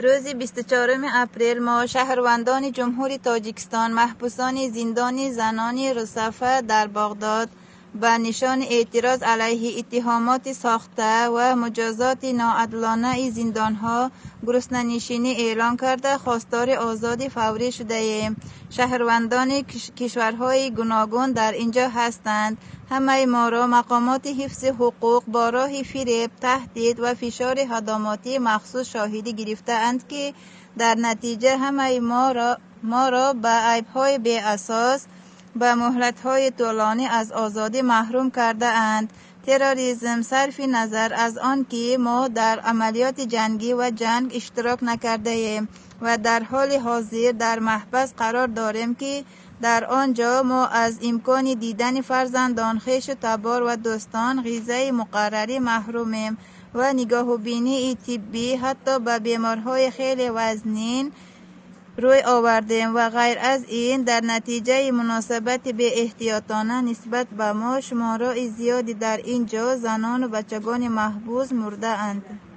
روز 24 اپریل ما شهروندان جمهوری تاجیکستان محبوسان زندان زنان رصفه در بغداد به نشان اعتراض علیه اتهامات ساخته و مجازات ناعادلانه زندانها گرسنه‌نشینی اعلان کرده خواستار آزادی فوری شده ایم. شهروندان کشورهای گوناگون در اینجا هستند. همه ما را مقامات حفظ حقوق با راه فریب، تهدید و فشار خدماتی مخصوص شاهدی گرفته اند که در نتیجه همه ما را به عیب‌های بی اساس به مهلت‌های طولانی از آزادی محروم کرده اند. تروریسم صرف نظر از آن که ما در عملیات جنگی و جنگ اشتراک نکرده ایم و در حال حاضر در محبس قرار داریم که در آنجا ما از امکان دیدن فرزندان، خویش و تبار و دوستان، غذای مقرری محرومیم و نگاه و بینی طبی حتی به بیمارهای خیلی وزنین روی آوردیم و غیر از این. در نتیجه مناسبت بی احتیاطانه نسبت به ما شمارای زیادی در اینجا زنان و بچگان محبوس مرده اند.